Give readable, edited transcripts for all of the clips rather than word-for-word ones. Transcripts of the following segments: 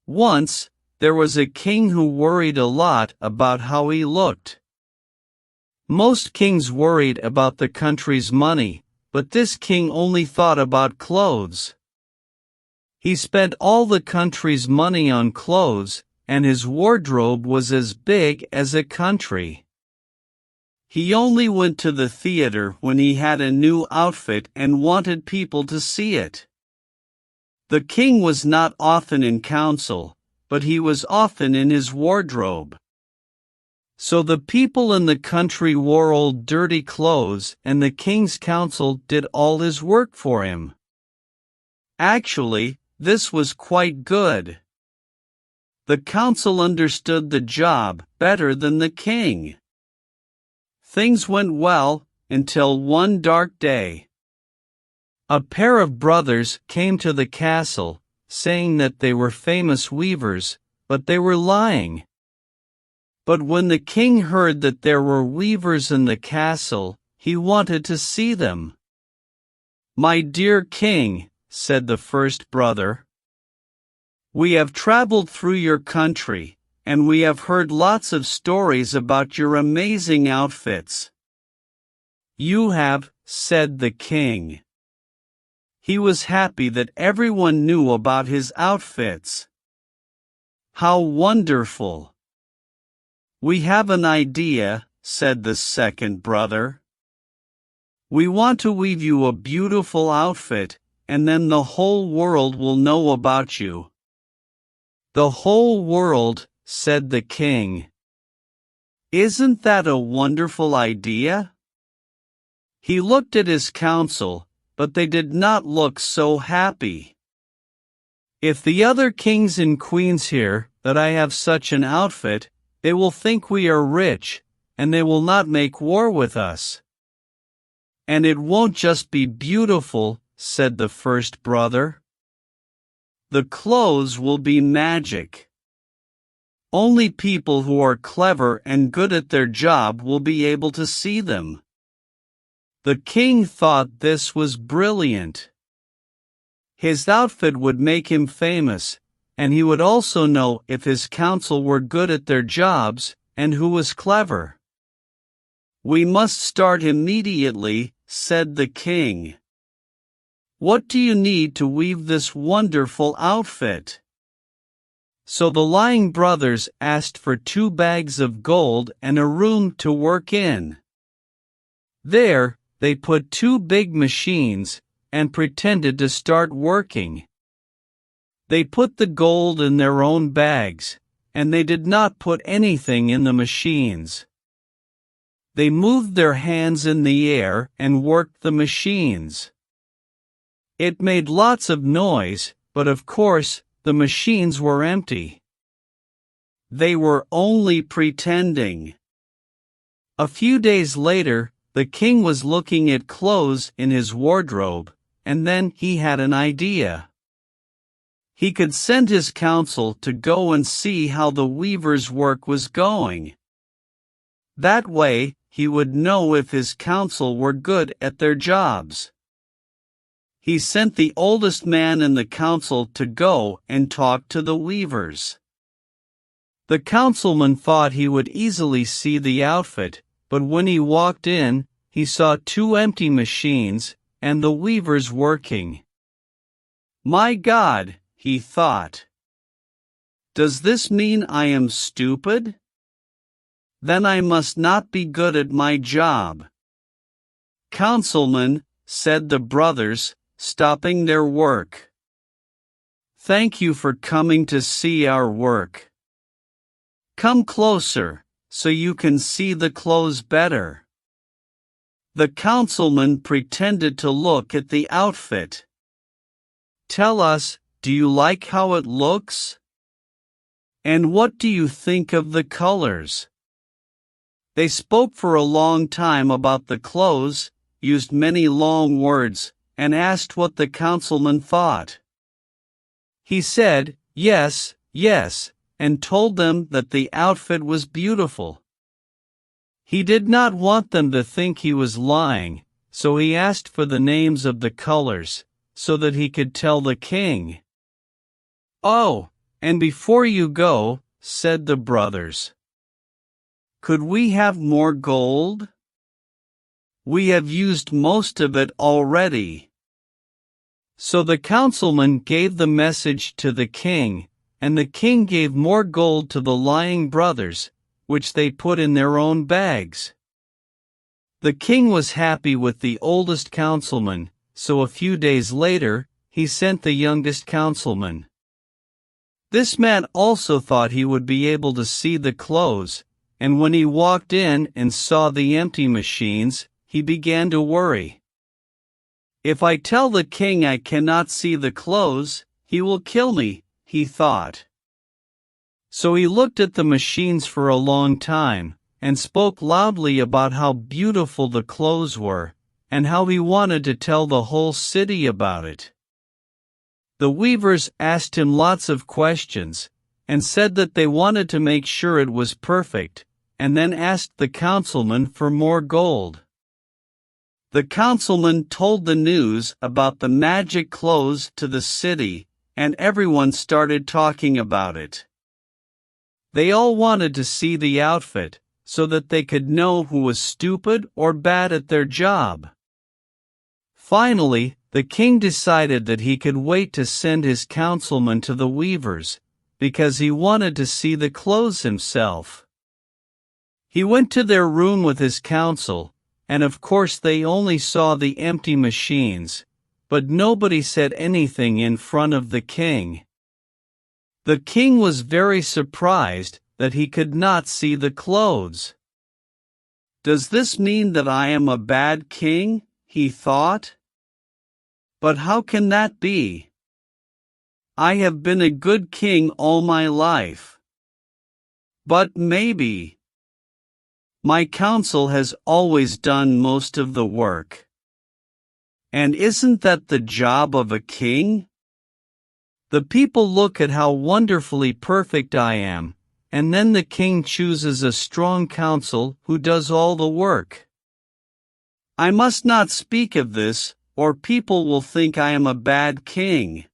Once, there was a king who worried a lot about how he looked. Most kings worried about the country's money, but this king only thought about clothes. He spent all the country's money on clothes, and his wardrobe was as big as a country. He only went to the theater when he had a new outfit and wanted people to see it. The king was not often in council, but he was often in his wardrobe. So the people in the country wore old dirty clothes, and the king's council did all his work for him. Actually, this was quite good. The council understood the job better than the king. Things went well until one dark day. A pair of brothers came to the castle, saying that they were famous weavers, but they were lying. But when the king heard that there were weavers in the castle, he wanted to see them. "My dear king," said the first brother, "we have traveled through your country, and we have heard lots of stories about your amazing outfits." "You have," said the king. He was happy that everyone knew about his outfits. "How wonderful!" "We have an idea," said the second brother. "We want to weave you a beautiful outfit, and then the whole world will know about you." "The whole world," said the king. "Isn't that a wonderful idea?" He looked at his council, but they did not look so happy. "If the other kings and queens hear that I have such an outfit, they will think we are rich, and they will not make war with us." "And it won't just be beautiful," said the first brother. "The clothes will be magic. Only people who are clever and good at their job will be able to see them." The king thought this was brilliant. His outfit would make him famous, and he would also know if his council were good at their jobs, and who was clever. "We must start immediately," said the king. "What do you need to weave this wonderful outfit?" So the lying brothers asked for 2 bags of gold and a room to work in. There, they put 2 big machines, and pretended to start working. They put the gold in their own bags, and they did not put anything in the machines. They moved their hands in the air and worked the machines. It made lots of noise, but of course, the machines were empty. They were only pretending. A few days later, the king was looking at clothes in his wardrobe, and then he had an idea. He could send his council to go and see how the weaver's work was going. That way, he would know if his council were good at their jobs. He sent the oldest man in the council to go and talk to the weavers. The councilman thought he would easily see the outfit, but when he walked in, he saw 2 empty machines, and the weavers working. "My God," he thought. "Does this mean I am stupid? Then I must not be good at my job." "Councilman," said the brothers, stopping their work, "thank you for coming to see our work. Come closer, so you can see the clothes better." The councilman pretended to look at the outfit. "Tell us, do you like how it looks? And what do you think of the colors?" They spoke for a long time about the clothes, used many long words, and asked what the councilman thought. He said, "Yes, yes," and told them that the outfit was beautiful. He did not want them to think he was lying, so he asked for the names of the colors, so that he could tell the king. "Oh, "And before you go," said the brothers, "could we have more gold? We have used most of it already." So the councilman gave the message to the king, and the king gave more gold to the lying brothers, which they put in their own bags. The king was happy with the oldest councilman, so a few days later, he sent the youngest councilman. This man also thought he would be able to see the clothes, and when he walked in and saw the empty machines, he began to worry. "If I tell the king I cannot see the clothes, he will kill me," he thought. So he looked at the machines for a long time, and spoke loudly about how beautiful the clothes were, and how he wanted to tell the whole city about it. The weavers asked him lots of questions, and said that they wanted to make sure it was perfect, and then asked the councilman for more gold. The councilman told the news about the magic clothes to the city, and everyone started talking about it. They all wanted to see the outfit, so that they could know who was stupid or bad at their job. Finally, the king decided that he could wait to send his councilman to the weavers, because he wanted to see the clothes himself. He went to their room with his council, and of course they only saw the empty machines, but nobody said anything in front of the king. The king was very surprised that he could not see the clothes. "Does this mean that I am a bad king?" he thought. "But how can that be? I have been a good king all my life. But maybe my council has always done most of the work. And isn't that the job of a king? The people look at how wonderfully perfect I am, and then the king chooses a strong council who does all the work. I must not speak of this, or people will think I am a bad king."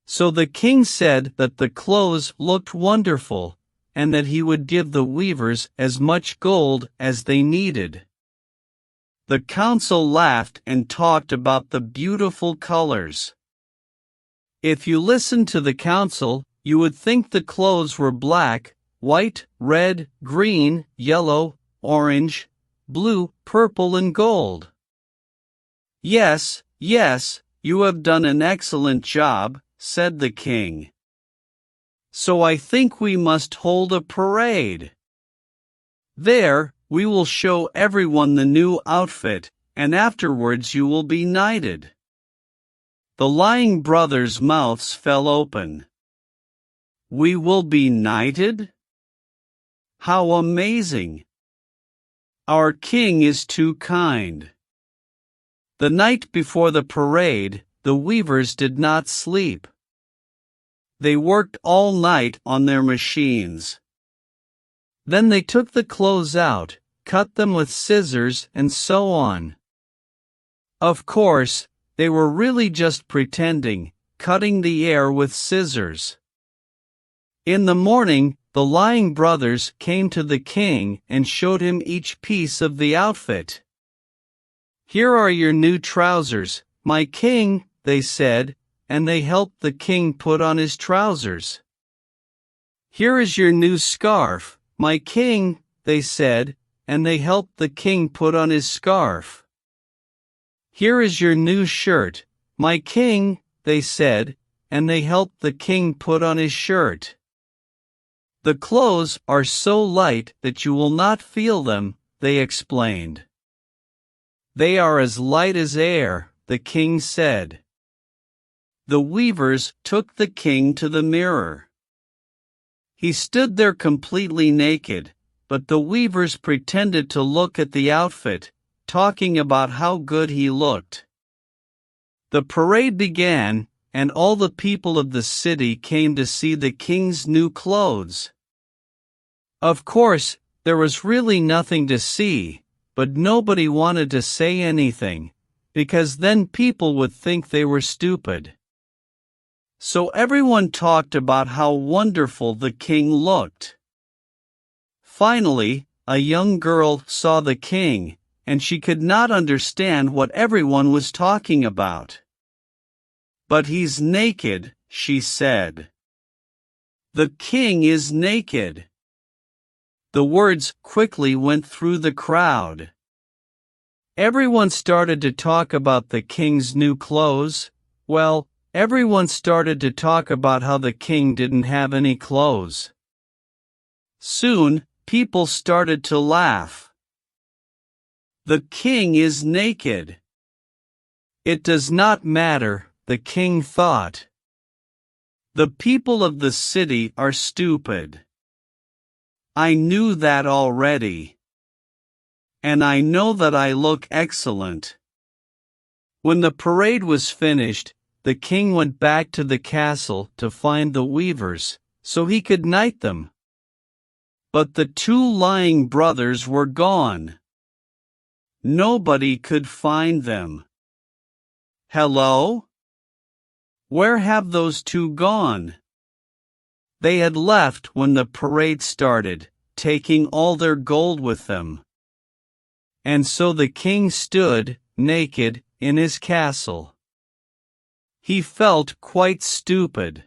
So the king said that the clothes looked wonderful, and that he would give the weavers as much gold as they needed. The council laughed and talked about the beautiful colors. If you listened to the council, you would think the clothes were black, white, red, green, yellow, orange, blue, purple and gold. "Yes, yes, you have done an excellent job," said the king. "So I think we must hold a parade. There, we will show everyone the new outfit, and afterwards you will be knighted." The lying brothers' mouths fell open. "We will be knighted? How amazing! Our king is too kind." The night before the parade, the weavers did not sleep. They worked all night on their machines. Then they took the clothes out, cut them with scissors and so on. Of course, they were really just pretending, cutting the air with scissors. In the morning, the lying brothers came to the king and showed him each piece of the outfit. "Here are your new trousers, my king," they said, and they helped the king put on his trousers. "Here is your new scarf, my king," they said, and they helped the king put on his scarf. "Here is your new shirt, my king," they said, and they helped the king put on his shirt. "The clothes are so light that you will not feel them," they explained. "They are as light as air," the king said. The weavers took the king to the mirror. He stood there completely naked, but the weavers pretended to look at the outfit, talking about how good he looked. The parade began, and all the people of the city came to see the king's new clothes. Of course, there was really nothing to see, but nobody wanted to say anything, because then people would think they were stupid. So everyone talked about how wonderful the king looked. Finally, a young girl saw the king, and she could not understand what everyone was talking about. "But he's naked," she said. "The king is naked." The words quickly went through the crowd. Everyone started to talk about the king's new clothes. Well, everyone started to talk about how the king didn't have any clothes. Soon, people started to laugh. "The king is naked." It does not matter, the king thought. The people of the city are stupid. I knew that already. And I know that I look excellent. When the parade was finished, the king went back to the castle to find the weavers, so he could knight them. But the two lying brothers were gone. Nobody could find them. Hello? Where have those two gone? They had left when the parade started, taking all their gold with them. And so the king stood, naked, in his castle. He felt quite stupid.